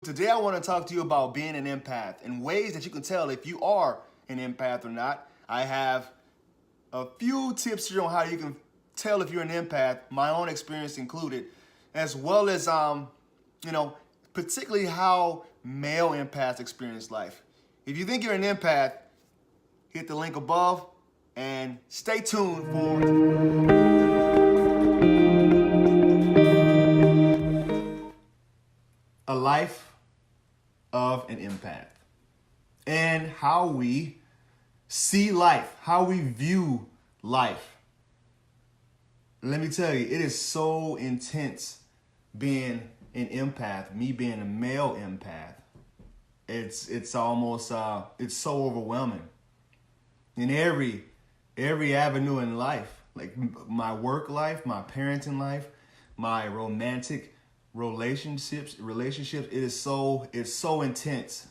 Today I want to talk to you about being an empath and ways that you can tell if you are an empath or not. I have a few tips here on how you can tell if you're an empath, my own experience included, as well as particularly how male empaths experience life. If you think you're an empath, hit the link above and stay tuned for a life of an empath and how we see life, how we view life. Let me tell you, it is so intense being an empath, me being a male empath. It's almost it's so overwhelming in every avenue in life, like my work life, my parenting life, my romantic relationships. It is so intense.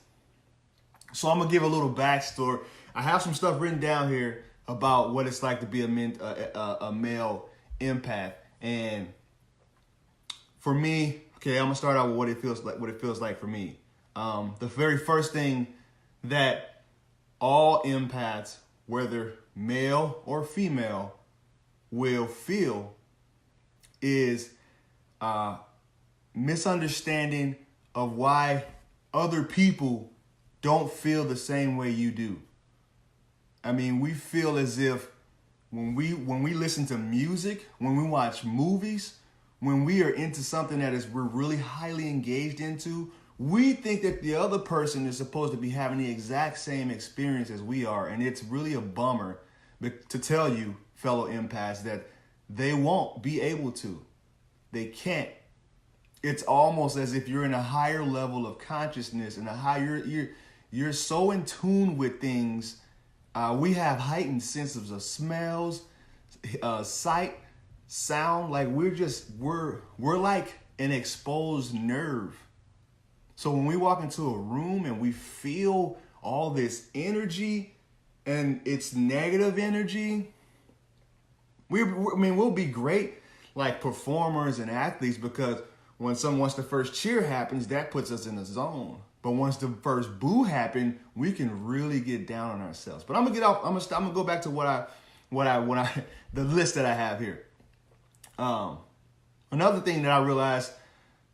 So I'm gonna give a little backstory. I have some stuff written down here about what it's like to be a male empath, and for me, okay, I'm gonna start out with what it feels like for me. The very first thing that all empaths, whether male or female, will feel is misunderstanding of why other people don't feel the same way you do. I mean, we feel as if when we listen to music, when we watch movies, when we are into something we're really highly engaged into, we think that the other person is supposed to be having the exact same experience as we are, and it's really a bummer to tell you, fellow empaths, that they won't be able to. They can't. It's almost as if you're in a higher level of consciousness and you're so in tune with things. We have heightened senses of smells, sight, sound. Like we're like an exposed nerve. So when we walk into a room and we feel all this energy and it's negative energy, we'll be great like performers and athletes, because once the first cheer happens, that puts us in the zone. But once the first boo happened, we can really get down on ourselves. But I'm gonna get off. I'm gonna go back to the list that I have here. Another thing that I realized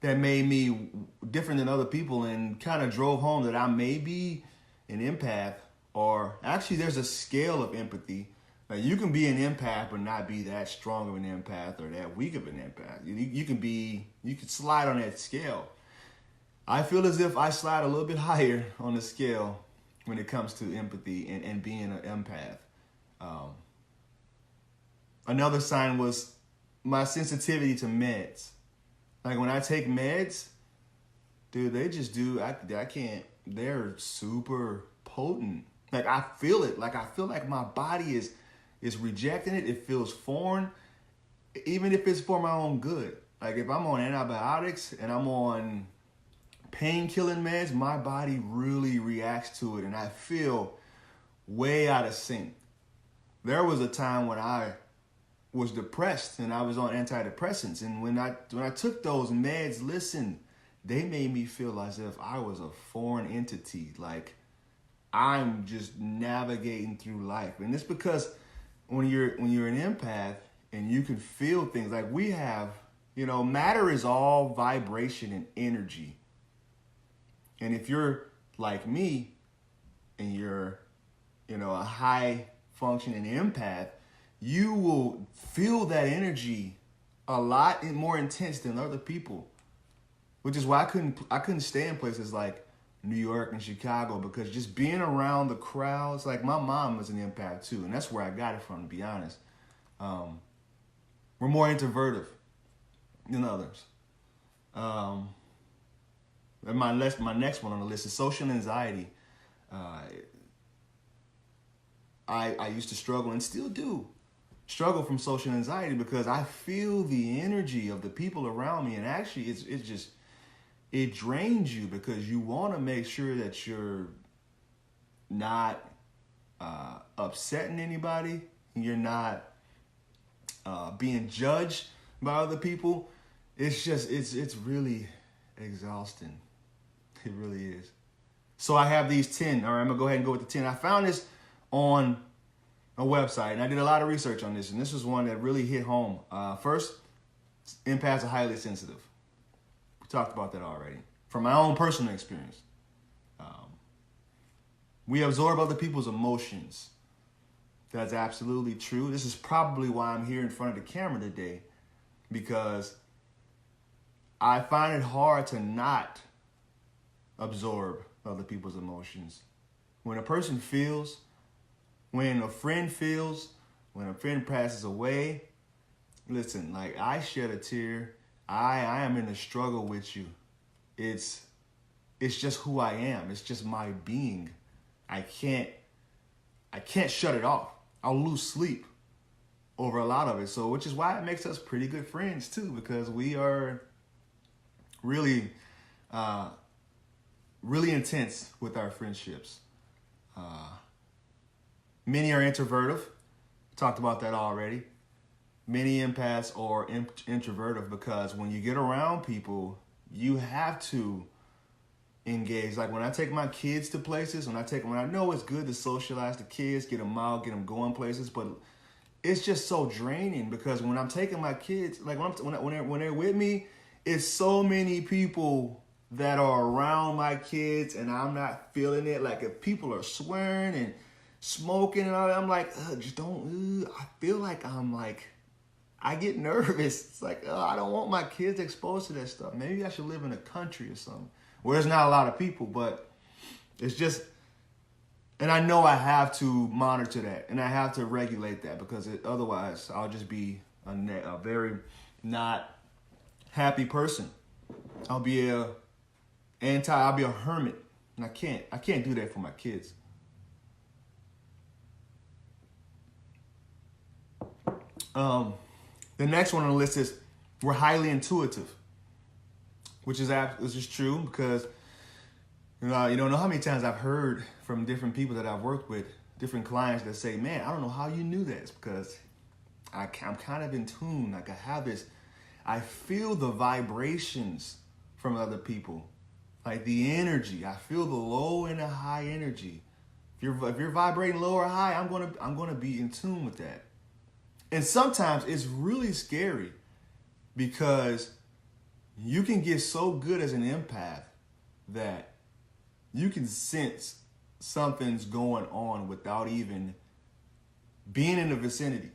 that made me different than other people and kind of drove home that I may be an empath, or actually there's a scale of empathy. Like you can be an empath but not be that strong of an empath or that weak of an empath. You can slide on that scale. I feel as if I slide a little bit higher on the scale when it comes to empathy and being an empath. Another sign was my sensitivity to meds. Like when I take meds, dude, they just do. I can't. They're super potent. Like I feel it. Like I feel like my body is rejecting it. It feels foreign, even if it's for my own good. Like if I'm on antibiotics and I'm on pain-killing meds, my body really reacts to it, and I feel way out of sync. There was a time when I was depressed and I was on antidepressants, and when I took those meds, listen, they made me feel as if I was a foreign entity. Like I'm just navigating through life, and it's because when you're an empath and you can feel things like we have, matter is all vibration and energy. And if you're like me and you're, a high functioning empath, you will feel that energy a lot more intense than other people, which is why I couldn't stay in places like New York and Chicago, because just being around the crowds, like my mom was an empath too, and that's where I got it from, to be honest. We're more introverted than others. And my next one on the list is social anxiety. I used to struggle and still do struggle from social anxiety because I feel the energy of the people around me, and actually it drains you because you want to make sure that you're not upsetting anybody, you're not being judged by other people. It's really exhausting. It really is. So I have these 10. All right, I'm going to go ahead and go with the 10. I found this on a website, and I did a lot of research on this, and this was one that really hit home. First, empaths are highly sensitive. We talked about that already. From my own personal experience. We absorb other people's emotions. That's absolutely true. This is probably why I'm here in front of the camera today, because I find it hard to not absorb other people's emotions. When a person feels, when a friend feels, when a friend passes away, listen, like, I shed a tear. I am in a struggle with you. It's just who I am. It's just my being. I can't shut it off. I'll lose sleep over a lot of it. So, which is why it makes us pretty good friends too, because we are really, really intense with our friendships. Many are introverted. Talked about that already. Many empaths are introverted because when you get around people, you have to engage. Like when I take my kids to places, when I know it's good to socialize the kids, get them out, get them going places, but it's just so draining because when I'm taking my kids, like when they're with me, it's so many people that are around my kids and I'm not feeling it. Like if people are swearing and smoking and all that, I'm like, just don't, I feel like I get nervous. It's like, I don't want my kids exposed to that stuff. Maybe I should live in a country or something where there's not a lot of people, but it's just, and I know I have to monitor that and I have to regulate that because otherwise I'll just be a very not happy person. I'll be a hermit, and I can't do that for my kids. The next one on the list is we're highly intuitive, which is true because you don't know how many times I've heard from different people that I've worked with, different clients that say, man, I don't know how you knew that. It's because I'm kind of in tune. Like I feel the vibrations from other people, like the energy. I feel the low and the high energy. If you're vibrating low or high, I'm gonna be in tune with that. And sometimes it's really scary because you can get so good as an empath that you can sense something's going on without even being in the vicinity.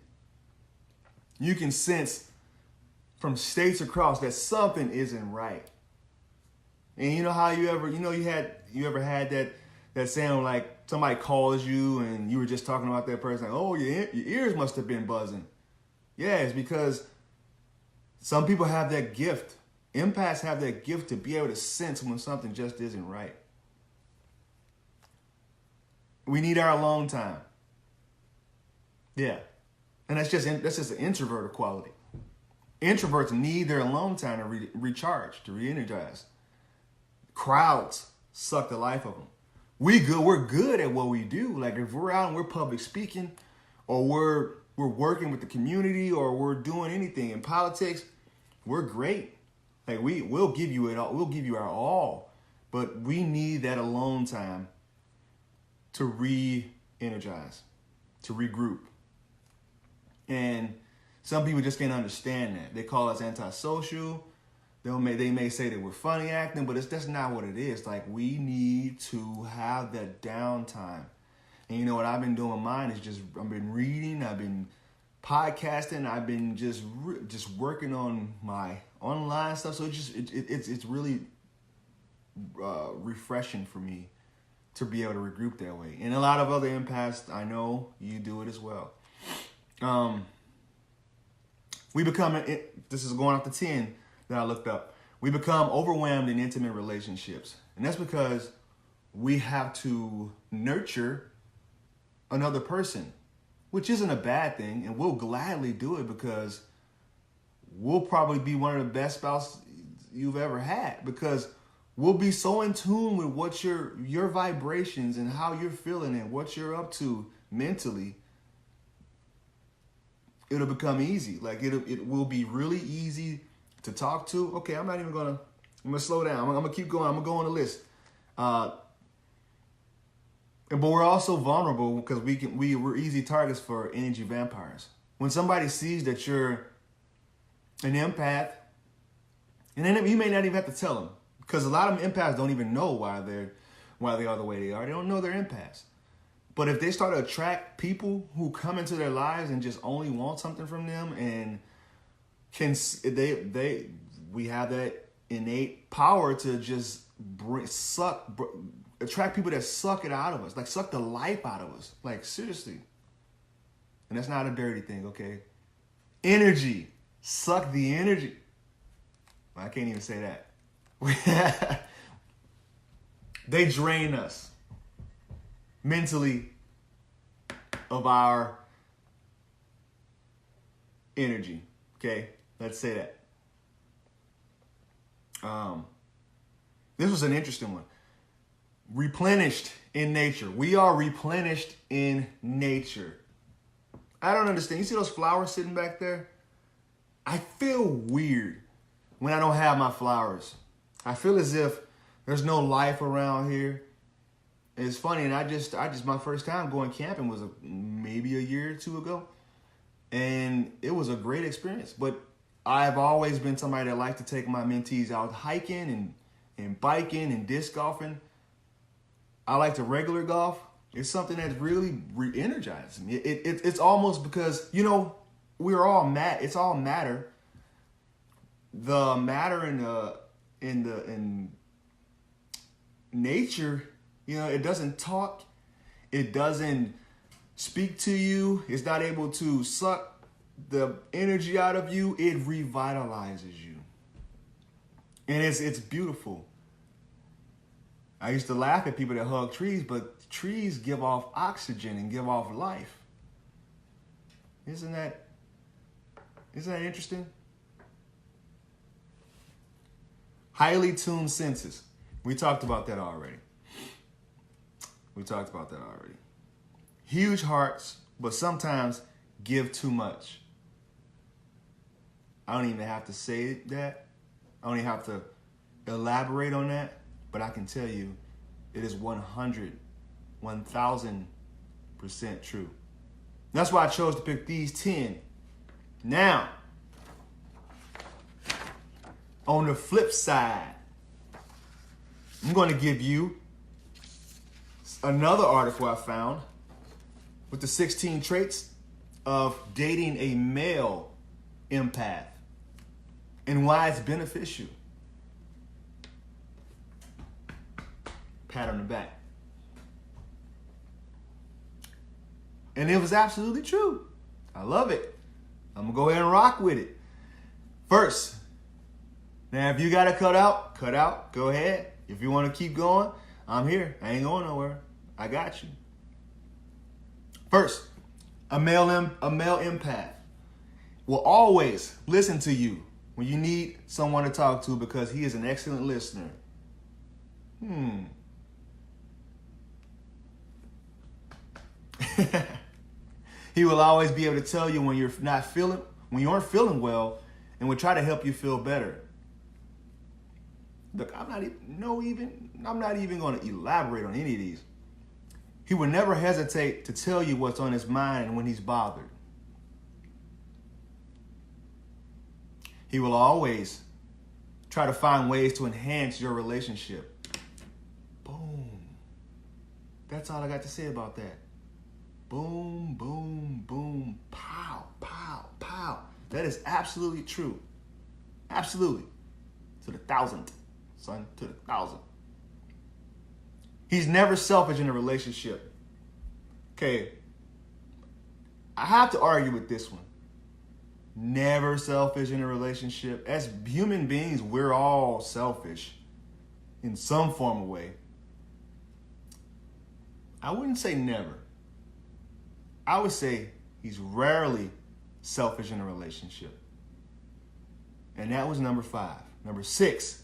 You can sense from states across that something isn't right. And you know how you ever had that sound like somebody calls you and you were just talking about that person, like, oh, your ears must have been buzzing. Yeah, it's because some people have that gift. Empaths have that gift to be able to sense when something just isn't right. We need our alone time. Yeah. And that's just an introverted quality. Introverts need their alone time to recharge, to re-energize. Crowds suck the life of them. We're good at what we do. Like if we're out and we're public speaking, or we're working with the community, or we're doing anything in politics, we're great. Like we'll give you it all. We'll give you our all. But we need that alone time to re-energize, to regroup. And some people just can't understand that. They call us antisocial. They may say that we're funny acting, but that's not what it is. Like we need to have that downtime. And you know what I've been doing? Mine is I've been reading, I've been podcasting, I've been just working on my online stuff. So it's really refreshing for me to be able to regroup that way. And a lot of other empaths, I know you do it as well. We become, this is going off the 10 that I looked up. We become overwhelmed in intimate relationships. And that's because we have to nurture another person, which isn't a bad thing. And we'll gladly do it because we'll probably be one of the best spouses you've ever had, because we'll be so in tune with what your vibrations and how you're feeling and what you're up to mentally. It'll become easy. Like it will be really easy to talk to. Okay, I'm gonna slow down. I'm gonna keep going. I'm gonna go on the list. But we're also vulnerable because we're easy targets for energy vampires. When somebody sees that you're an empath, and then you may not even have to tell them, because a lot of empaths don't even know why they are the way they are. They don't know they're empaths. But if they start to attract people who come into their lives and just only want something from them, and we have that innate power to just attract people that suck it out of us, like suck the life out of us, like seriously. And that's not a dirty thing, okay? Energy, suck the energy. I can't even say that. They drain us mentally of our energy. Okay, let's say that. This was an interesting one. Replenished in nature. We are replenished in nature. I don't understand. You see those flowers sitting back there? I feel weird when I don't have my flowers. I feel as if there's no life around here. It's funny, and I just my first time going camping was maybe a year or two ago, and it was a great experience. But I've always been somebody that likes to take my mentees out hiking and biking and disc golfing. I like to regular golf. It's something that's really re-energizes me. It's almost because, you know, we're all it's all matter. The matter in nature, you know, it doesn't talk, it doesn't speak to you, it's not able to suck the energy out of you, it revitalizes you. And it's beautiful. I used to laugh at people that hug trees, but trees give off oxygen and give off life. Isn't that interesting? Highly tuned senses. We talked about that already. Huge hearts, but sometimes give too much. I don't even have to say that. I don't even have to elaborate on that. But I can tell you, it is 1,000% true. That's why I chose to pick these 10. Now, on the flip side, I'm going to give you another article I found with the 16 traits of dating a male empath and why it's beneficial. Pat on the back. And it was absolutely true. I love it. I'm going to go ahead and rock with it. First, now if you got to cut out, go ahead. If you want to keep going, I'm here. I ain't going nowhere. I got you. First, a male empath will always listen to you when you need someone to talk to because he is an excellent listener. He will always be able to tell you when you aren't feeling well, and will try to help you feel better. Look, I'm not even going to elaborate on any of these. He will never hesitate to tell you what's on his mind when he's bothered. He will always try to find ways to enhance your relationship. Boom. That's all I got to say about that. Boom, boom, boom, pow, pow, pow. That is absolutely true. Absolutely. To the 1,000th, son, to the 1,000th. He's never selfish in a relationship. Okay. I have to argue with this one. Never selfish in a relationship. As human beings, we're all selfish in some form of way. I wouldn't say never. I would say he's rarely selfish in a relationship. And that was number 5. Number 6,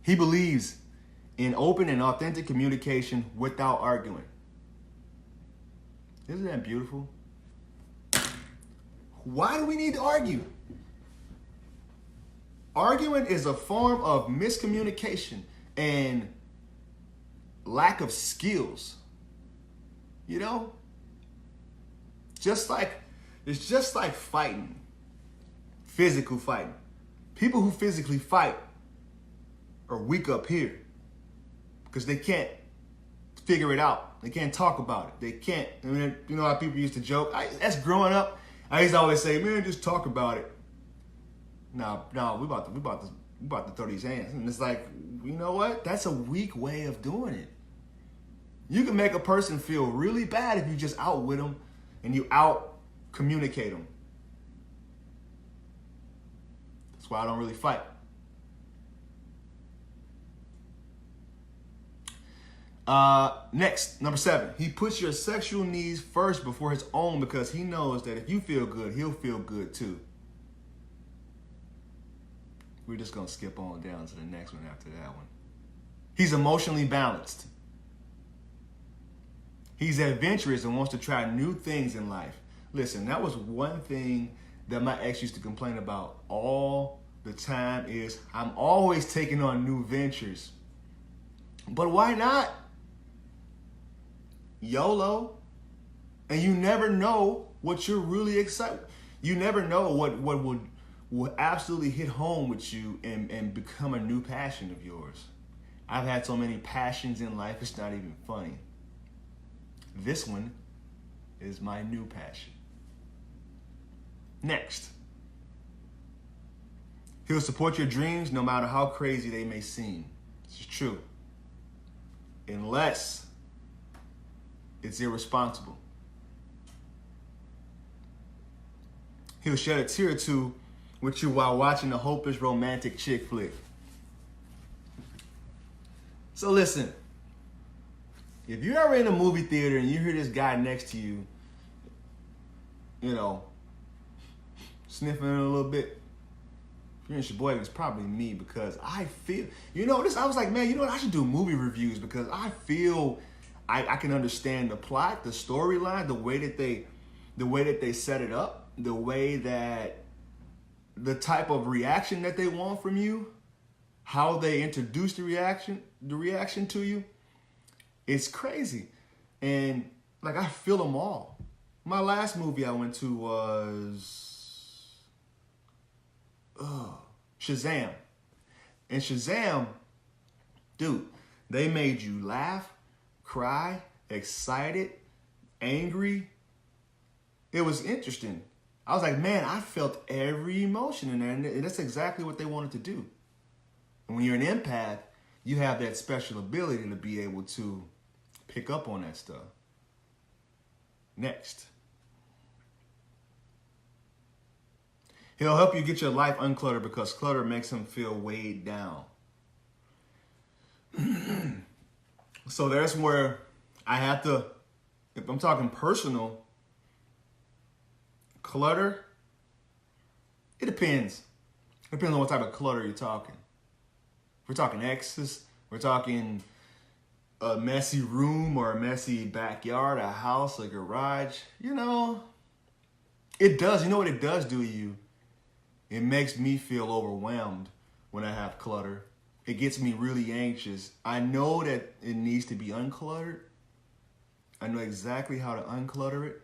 he believes in open and authentic communication without arguing. Isn't that beautiful? Why do we need to argue? Arguing is a form of miscommunication, and lack of skills. You know? It's just like fighting. Physical fighting. People who physically fight are weak up here because they can't figure it out. They can't talk about it. They can't. I mean, you know how people used to joke? That's growing up. I used to always say, man, just talk about it. No, we about to throw these hands. And it's like, you know what? That's a weak way of doing it. You can make a person feel really bad if you just outwit them and you out communicate them. That's why I don't really fight. Next, number 7. He puts your sexual needs first before his own because he knows that if you feel good, he'll feel good too. We're just going to skip on down to the next one after that one. He's emotionally balanced. He's adventurous and wants to try new things in life. Listen, that was one thing that my ex used to complain about all the time is I'm always taking on new ventures. But why not? YOLO. And you never know what you're really excited. You never know what will absolutely hit home with you and become a new passion of yours. I've had so many passions in life, it's not even funny. This one is my new passion. Next. He'll support your dreams no matter how crazy they may seem. This is true. Unless it's irresponsible. He'll shed a tear or two with you while watching a hopeless romantic chick flick. So listen, if you're ever in a movie theater and you hear this guy next to you, you know, sniffing a little bit, if you're in Sheboygan, it's probably me because I feel, you know, this. I was like, man, you know what? I should do movie reviews because I feel I can understand the plot, the storyline, the way that they set it up, the way that the type of reaction that they want from you, how they introduce the reaction to you. It's crazy. And like I feel them all. My last movie I went to was Shazam. And Shazam, dude, they made you laugh, cry, excited, angry. It was interesting. I was like, man, I felt every emotion in there. And that's exactly what they wanted to do. And when you're an empath, you have that special ability to be able to pick up on that stuff. Next. He'll help you get your life uncluttered because clutter makes him feel weighed down. So there's where I have to, if I'm talking personal, clutter, it depends. It depends on what type of clutter you're talking. If we're talking exes, we're talking a messy room or a messy backyard, a house, a garage, you know, it does. You know what it does do to you? It makes me feel overwhelmed when I have clutter. It gets me really anxious. I know that it needs to be uncluttered. I know exactly how to unclutter it.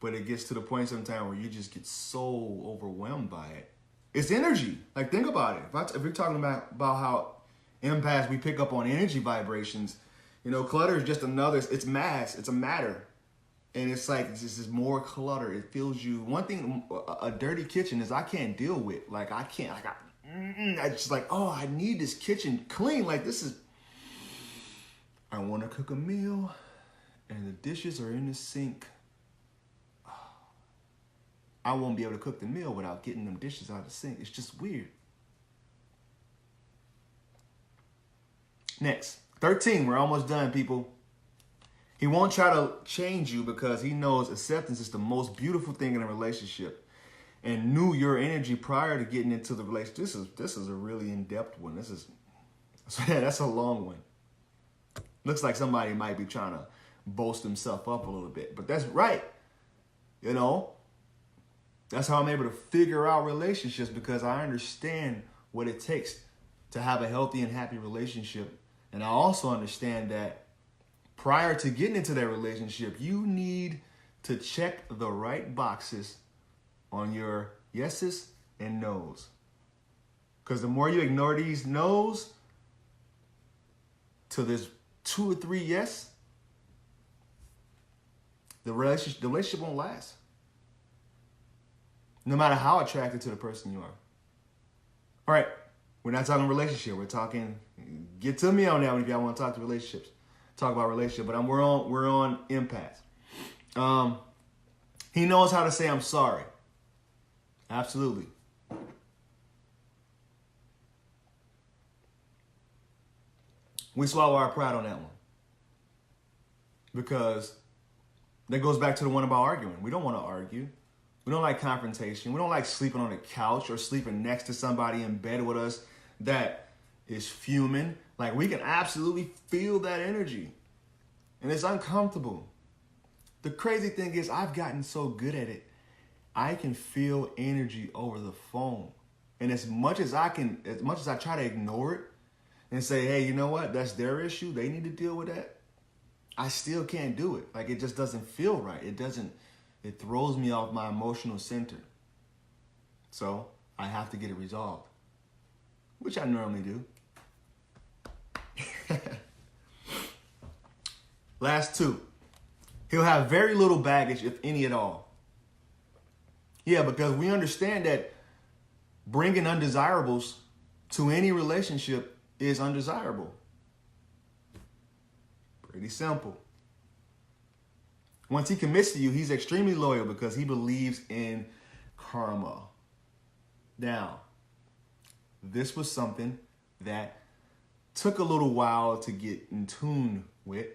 But it gets to the point sometimes where you just get so overwhelmed by it. It's energy. Like, think about it. If you're talking about how empaths, we pick up on energy vibrations, you know, clutter is just another, it's mass, it's a matter. And it's like, this is more clutter. It fills you. One thing, a dirty kitchen is I can't deal with. Like, I just like, oh, I need this kitchen clean. Like, this is, I want to cook a meal and the dishes are in the sink. I won't be able to cook the meal without getting them dishes out of the sink. It's just weird. Next, 13. We're almost done, people. He won't try to change you because he knows acceptance is the most beautiful thing in a relationship and knew your energy prior to getting into the relationship. This is a really in-depth one. That's a long one. Looks like somebody might be trying to boast himself up a little bit, but that's right. You know, that's how I'm able to figure out relationships because I understand what it takes to have a healthy and happy relationship And I also understand that prior to getting into that relationship, you need to check the right boxes on your yeses and nos. Because the more you ignore these no's to this 2 or 3 yes, the relationship won't last. No matter how attracted to the person you are. All right, we're not talking relationship. We're talking, get to me on that one if y'all want to talk to relationships. Talk about relationship, but we're on empath. He knows how to say I'm sorry. Absolutely. We swallow our pride on that one. Because that goes back to the one about arguing. We don't want to argue. We don't like confrontation. We don't like sleeping on the couch or sleeping next to somebody in bed with us that is fuming. Like, we can absolutely feel that energy. And it's uncomfortable. The crazy thing is, I've gotten so good at it. I can feel energy over the phone. And as much as I try to ignore it and say, hey, you know what? That's their issue. They need to deal with that. I still can't do it. Like, it just doesn't feel right. It throws me off my emotional center. So I have to get it resolved, which I normally do. Last 2. He'll have very little baggage, if any at all. Yeah, because we understand that bringing undesirables to any relationship is undesirable. Pretty simple. Once he commits to you, he's extremely loyal because he believes in karma. Now, this was something that took a little while to get in tune with.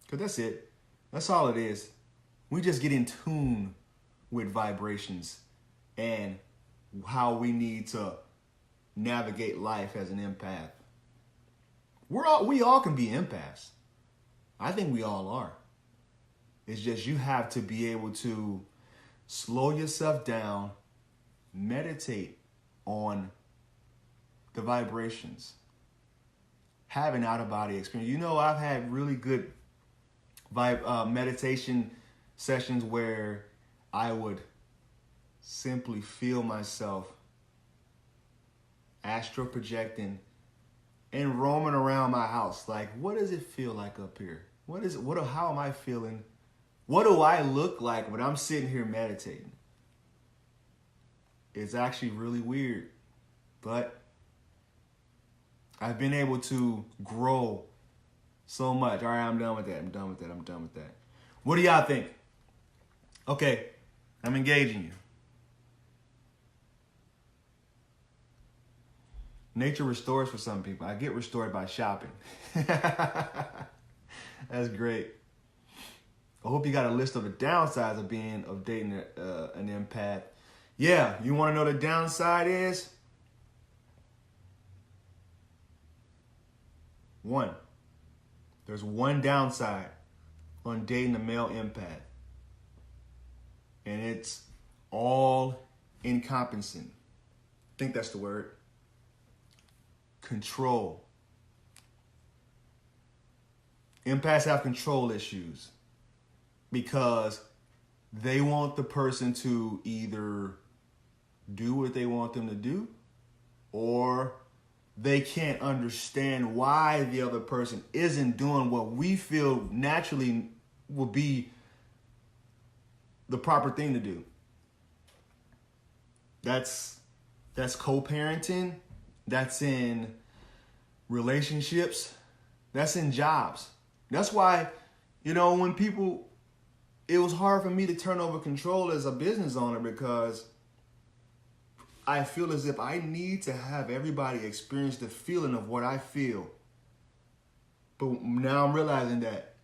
Because that's it. That's all it is. We just get in tune with vibrations and how we need to navigate life as an empath. We all can be empaths. I think we all are. It's just you have to be able to slow yourself down, meditate on the vibrations, have an out-of-body experience. You know, I've had really good meditation sessions where I would simply feel myself astral projecting and roaming around my house. Like, what does it feel like up here? How am I feeling? What do I look like when I'm sitting here meditating? It's actually really weird, but I've been able to grow so much. All right, I'm done with that. What do y'all think? Okay, I'm engaging you. Nature restores for some people. I get restored by shopping. That's great. I hope you got a list of the downsides of dating an empath. Yeah, you want to know the downside is? 1. There's one downside on dating a male empath. And it's all encompassing. I think that's the word. Control. Empaths have control issues because they want the person to either do what they want them to do, or they can't understand why the other person isn't doing what we feel naturally would be the proper thing to do. That's co-parenting. That's in relationships. That's in jobs. That's why, when it was hard for me to turn over control as a business owner, because I feel as if I need to have everybody experience the feeling of what I feel. But now I'm realizing that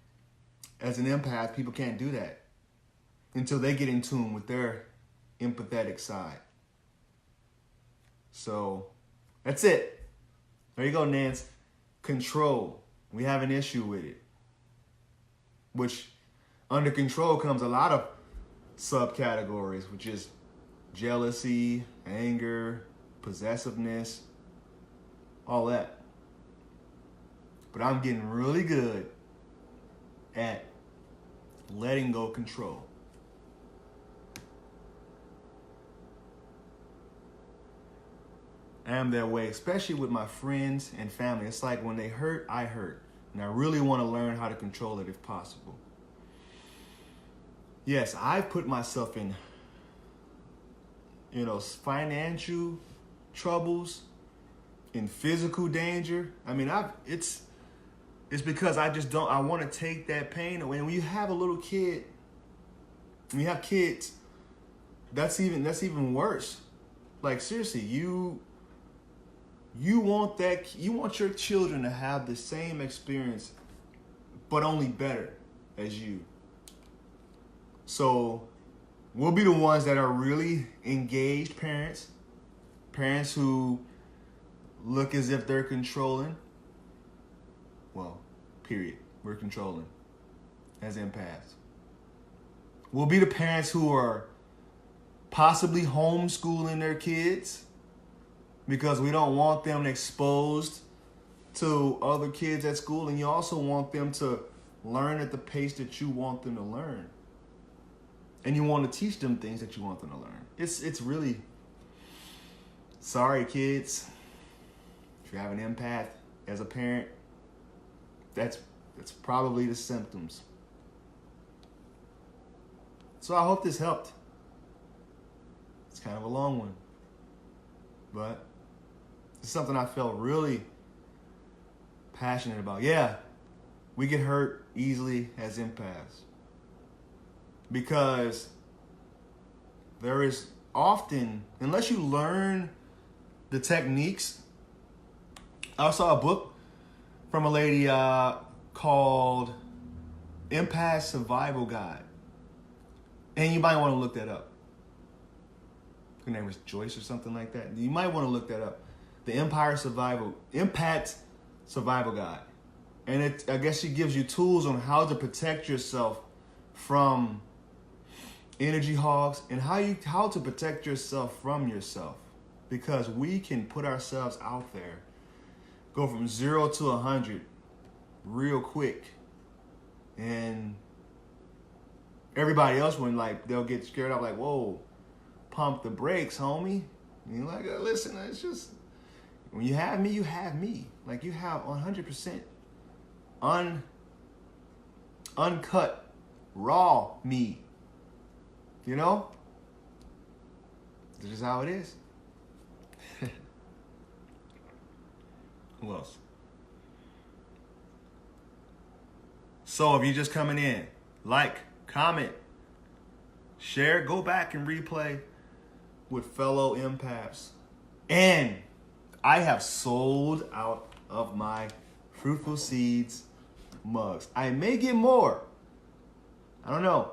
as an empath, people can't do that until they get in tune with their empathetic side. So that's it. There you go, Nance. Control. We have an issue with it. Which under control comes a lot of subcategories, which is jealousy, anger, possessiveness, all that. but I'm getting really good at letting go control. I am that way, especially with my friends and family. It's like when they hurt, I hurt. And I really want to learn how to control it if possible. Yes, I've put myself in, financial troubles, in physical danger. I mean, it's because I want to take that pain away. And when you have a little kid, when you have kids, that's even worse. Like, seriously, you want your children to have the same experience, but only better as you. So we'll be the ones that are really engaged parents who look as if they're controlling. Well, period. We're controlling as empaths. We'll be the parents who are possibly homeschooling their kids because we don't want them exposed to other kids at school, and you also want them to learn at the pace that you want them to learn. And you want to teach them things that you want them to learn. It's really, sorry kids, if you have an empath as a parent, that's probably the symptoms. So I hope this helped. It's kind of a long one, but it's something I felt really passionate about. Yeah, we get hurt easily as empaths because there is often, unless you learn the techniques. I saw a book from a lady called Empath Survival Guide. And you might want to look that up. Her name was Joyce or something like that. You might want to look that up. The Empath Survival Guide. And I guess she gives you tools on how to protect yourself from energy hogs and how to protect yourself from yourself. Because we can put ourselves out there, go from 0 to 100 real quick. And everybody else, when they'll get scared up, like, whoa, pump the brakes, homie. And you're like, listen, it's just, when you have me, you have me. Like, you have 100% uncut, raw me. You know? This is how it is. Who else? So if you're just coming in, like, comment, share, go back and replay with fellow empaths. And I have sold out of my Fruitful Seeds mugs. I may get more. I don't know.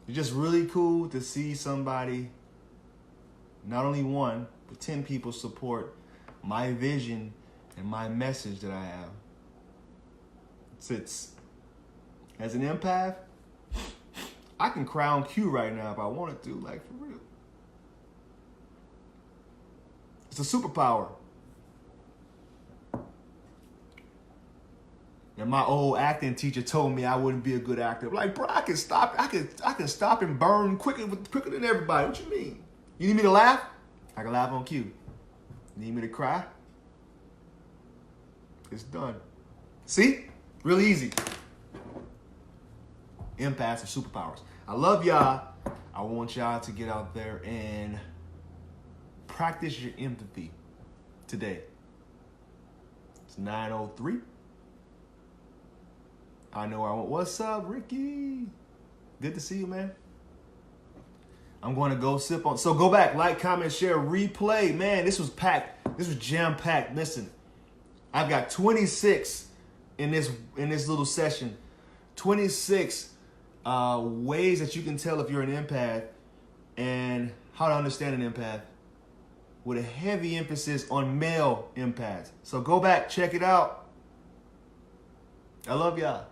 It's just really cool to see somebody, not only one, but 10 people support my vision and my message that I have. It's as an empath, I can crown Q right now if I wanted to, like, for real. It's a superpower. And my old acting teacher told me I wouldn't be a good actor. Like, bro, I can stop and burn quicker than everybody. What you mean? You need me to laugh? I can laugh on cue. Need me to cry? It's done. See? Real easy. Empaths are superpowers. I love y'all. I want y'all to get out there and practice your empathy today. It's 9:03. I know I want. What's up, Ricky? Good to see you, man. I'm going to go sip on. So go back, like, comment, share, replay. Man, this was packed. This was jam-packed. Listen, I've got 26 in this little session. 26 ways that you can tell if you're an empath and how to understand an empath, with a heavy emphasis on male empaths. So go back, check it out. I love y'all.